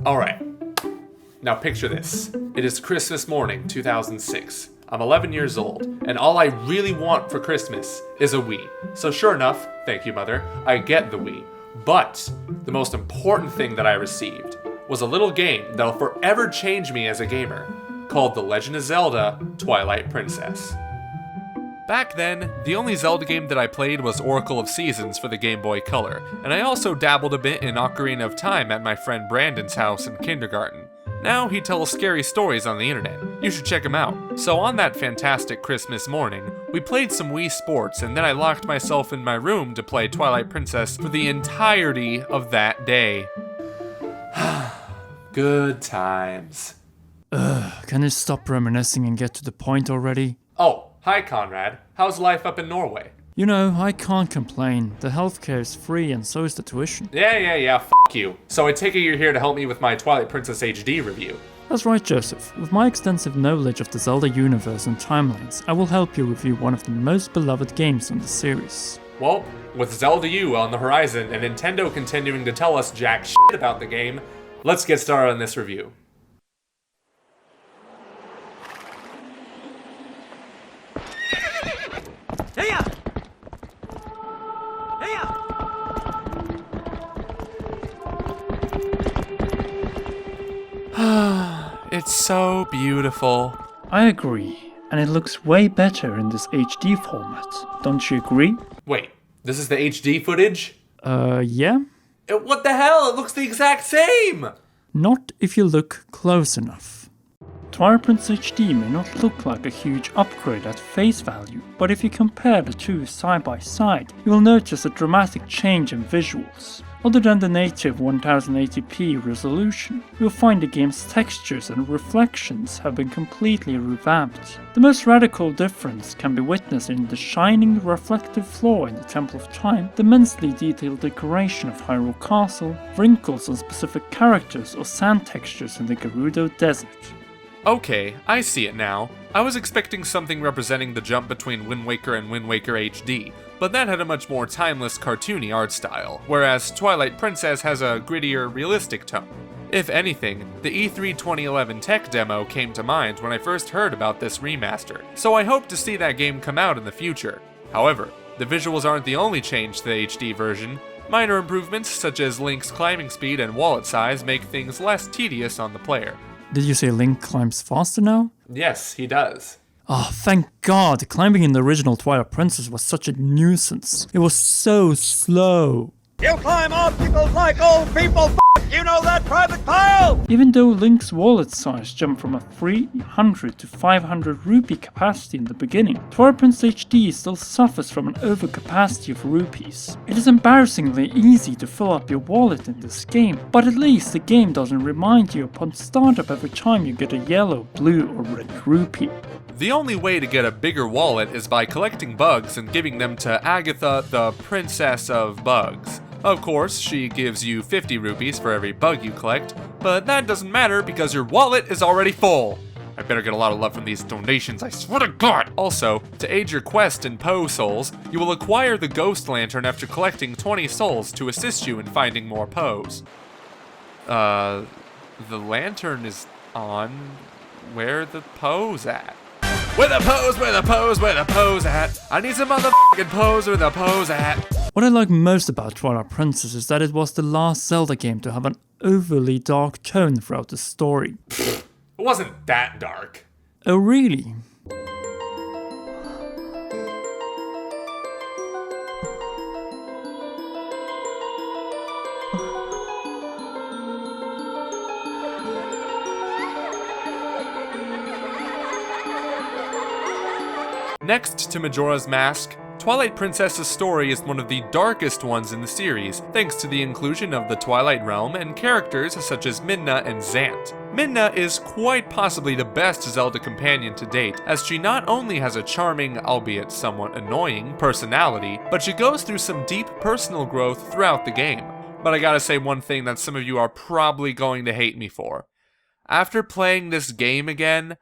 Alright, now picture this. It is Christmas morning, 2006. I'm 11 years old, and all I really want for Christmas is a Wii. So sure enough, thank you mother, I get the Wii. But the most important thing that I received was a little game that'll forever change me as a gamer, called The Legend of Zelda Twilight Princess. Back then, the only Zelda game that I played was Oracle of Seasons for the Game Boy Color, and I also dabbled a bit in Ocarina of Time at my friend Brandon's house in kindergarten. Now he tells scary stories on the internet. You should check him out. So on that fantastic Christmas morning, we played some Wii Sports, and then I locked myself in my room to play Twilight Princess for the entirety of that day. Good times. Can you stop reminiscing and get to the point already? Oh, hi Conrad. How's life up in Norway? You know, I can't complain. The healthcare is free and so is the tuition. Yeah, f*** you. So I take it you're here to help me with my Twilight Princess HD review. That's right, Joseph. With my extensive knowledge of the Zelda universe and timelines, I will help you review one of the most beloved games in the series. Well, with Zelda U on the horizon and Nintendo continuing to tell us jack shit about the game, let's get started on this review. It's so beautiful. I agree, and it looks way better in this HD format. Don't you agree? Wait, this is the HD footage? Yeah? What the hell? It looks the exact same! Not if you look close enough. Twilight Princess HD may not look like a huge upgrade at face value, but if you compare the two side by side, you will notice a dramatic change in visuals. Other than the native 1080p resolution, you'll find the game's textures and reflections have been completely revamped. The most radical difference can be witnessed in the shining reflective floor in the Temple of Time, the immensely detailed decoration of Hyrule Castle, wrinkles on specific characters or sand textures in the Gerudo Desert. Okay, I see it now. I was expecting something representing the jump between Wind Waker and Wind Waker HD, but that had a much more timeless, cartoony art style, whereas Twilight Princess has a grittier, realistic tone. If anything, the E3 2011 tech demo came to mind when I first heard about this remaster, so I hope to see that game come out in the future. However, the visuals aren't the only change to the HD version. Minor improvements such as Link's climbing speed and wallet size make things less tedious on the player. Did you say Link climbs faster now? Yes, he does. Oh, thank God! Climbing in the original Twilight Princess was such a nuisance. It was so slow. You climb obstacles like old people, you know that, Private Pile! Even though Link's wallet size jumped from a 300 to 500 rupee capacity in the beginning, Twilight Princess HD still suffers from an overcapacity of rupees. It is embarrassingly easy to fill up your wallet in this game, but at least the game doesn't remind you upon startup every time you get a yellow, blue or red rupee. The only way to get a bigger wallet is by collecting bugs and giving them to Agatha, the Princess of Bugs. Of course, she gives you 50 rupees for every bug you collect, but that doesn't matter because your wallet is already full. I better get a lot of love from these donations, I swear to God! Also, to aid your quest in Poe souls, you will acquire the Ghost Lantern after collecting 20 souls to assist you in finding more Poes. The lantern is on. Where the Poe's at? Where the Poe's, where the Poe's, where the Poe's at? I need some motherfucking Poe's, where the Poe's at? What I like most about Twilight Princess is that it was the last Zelda game to have an overly dark tone throughout the story. It wasn't that dark. Oh really? Next to Majora's Mask, Twilight Princess's story is one of the darkest ones in the series, thanks to the inclusion of the Twilight Realm and characters such as Midna and Zant. Midna is quite possibly the best Zelda companion to date, as she not only has a charming, albeit somewhat annoying, personality, but she goes through some deep personal growth throughout the game. But I gotta say one thing that some of you are probably going to hate me for. After playing this game again,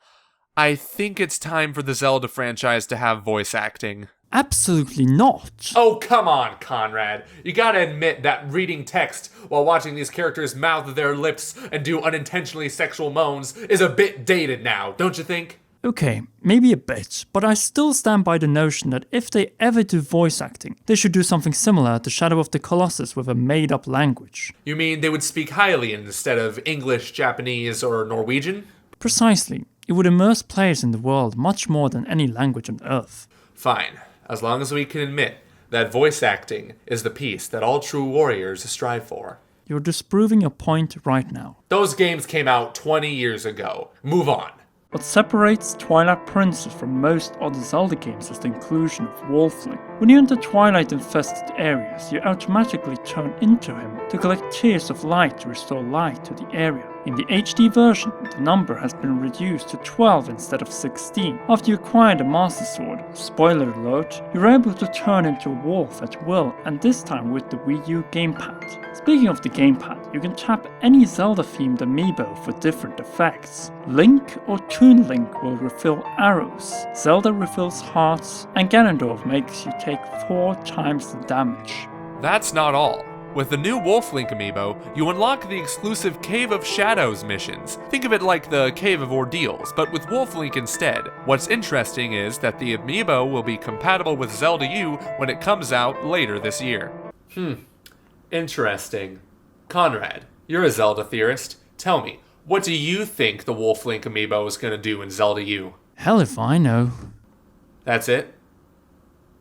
I think it's time for the Zelda franchise to have voice acting. Absolutely not. Oh, come on, Conrad. You gotta admit that reading text while watching these characters mouth their lips and do unintentionally sexual moans is a bit dated now, don't you think? Okay, maybe a bit, but I still stand by the notion that if they ever do voice acting, they should do something similar to Shadow of the Colossus with a made-up language. You mean they would speak Hylian instead of English, Japanese, or Norwegian? Precisely. It would immerse players in the world much more than any language on Earth. Fine, as long as we can admit that voice acting is the piece that all true warriors strive for. You're disproving your point right now. Those games came out 20 years ago. Move on. What separates Twilight Princess from most other Zelda games is the inclusion of Wolfling. When you enter Twilight-infested areas, you automatically turn into him to collect tears of light to restore light to the area. In the HD version, the number has been reduced to 12 instead of 16. After you acquire the Master Sword, spoiler alert, you're able to turn into a wolf at will, and this time with the Wii U gamepad. Speaking of the gamepad, you can tap any Zelda-themed amiibo for different effects. Link or Toon Link will refill arrows, Zelda refills hearts, and Ganondorf makes you take 4 times the damage. That's not all. With the new Wolflink amiibo, you unlock the exclusive Cave of Shadows missions. Think of it like the Cave of Ordeals, but with Wolflink instead. What's interesting is that the amiibo will be compatible with Zelda U when it comes out later this year. Interesting. Conrad, you're a Zelda theorist. Tell me, what do you think the Wolflink amiibo is going to do in Zelda U? Hell if I know. That's it?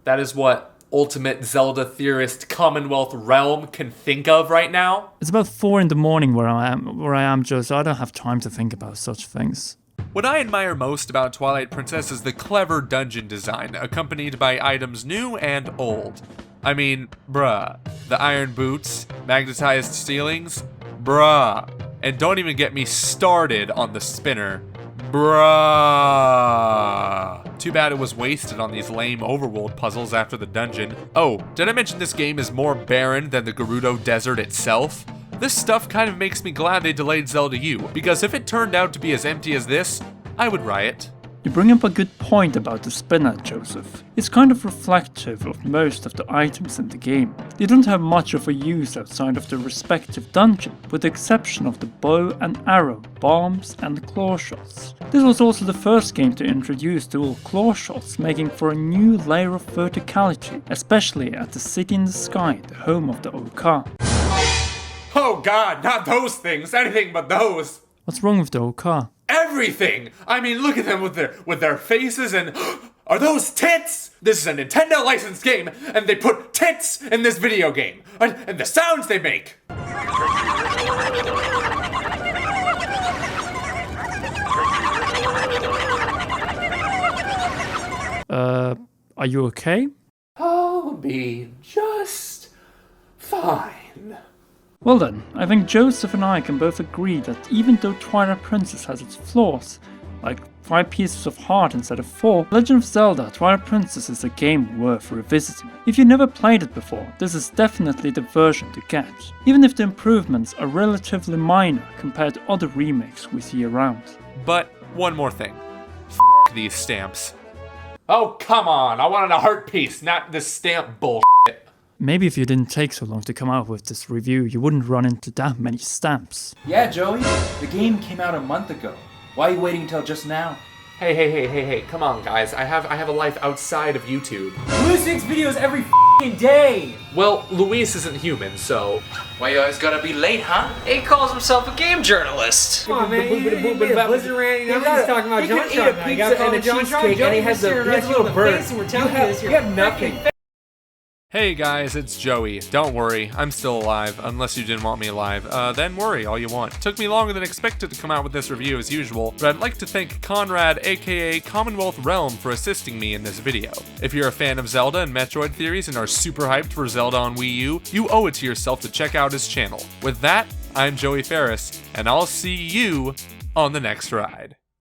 That is what ultimate Zelda theorist Commonwealth Realm can think of right now? It's about 4 in the morning where I am, Joe, so I don't have time to think about such things. What I admire most about Twilight Princess is the clever dungeon design, accompanied by items new and old. I mean, bruh. The iron boots, magnetized ceilings, bruh. And don't even get me started on the spinner. Bruh. Too bad it was wasted on these lame overworld puzzles after the dungeon. Oh, did I mention this game is more barren than the Gerudo Desert itself? This stuff kind of makes me glad they delayed Zelda U, because if it turned out to be as empty as this, I would riot. You bring up a good point about the spinner, Joseph. It's kind of reflective of most of the items in the game. They don't have much of a use outside of the respective dungeon, with the exception of the bow and arrow, bombs and claw shots. This was also the first game to introduce dual claw shots, making for a new layer of verticality, especially at the city in the sky, the home of the Ohta. Oh god, not those things, anything but those! What's wrong with the Ohta? Everything! I mean, look at them with their faces and... Are those tits? This is a Nintendo licensed game, and they put tits in this video game. And the sounds they make! Are you okay? I'll be just fine. Well then, I think Joseph and I can both agree that even though Twilight Princess has its flaws, like 5 pieces of heart instead of 4, Legend of Zelda Twilight Princess is a game worth revisiting. If you never played it before, this is definitely the version to get, even if the improvements are relatively minor compared to other remakes we see around. But one more thing. These stamps. Oh, come on, I wanted a heart piece, not this stamp bullshit. Maybe if you didn't take so long to come out with this review, you wouldn't run into that many stamps. Yeah, Joey, the game came out a month ago. Why are you waiting until just now? Hey, come on, guys. I have a life outside of YouTube. Luis makes videos every f***ing day! Well, Luis isn't human, so... Why you always gotta be late, huh? He calls himself a game journalist. Come on, man. You Blizzard ranting. I'm just talking about John He can eat a pizza and a cheesecake, and he has a little bird. You have nothing. Hey guys, it's Joey. Don't worry, I'm still alive, unless you didn't want me alive. Then worry all you want. Took me longer than expected to come out with this review as usual, but I'd like to thank Conrad, aka Commonwealth Realm, for assisting me in this video. If you're a fan of Zelda and Metroid theories and are super hyped for Zelda on Wii U, you owe it to yourself to check out his channel. With that, I'm Joey Ferris, and I'll see you on the next ride.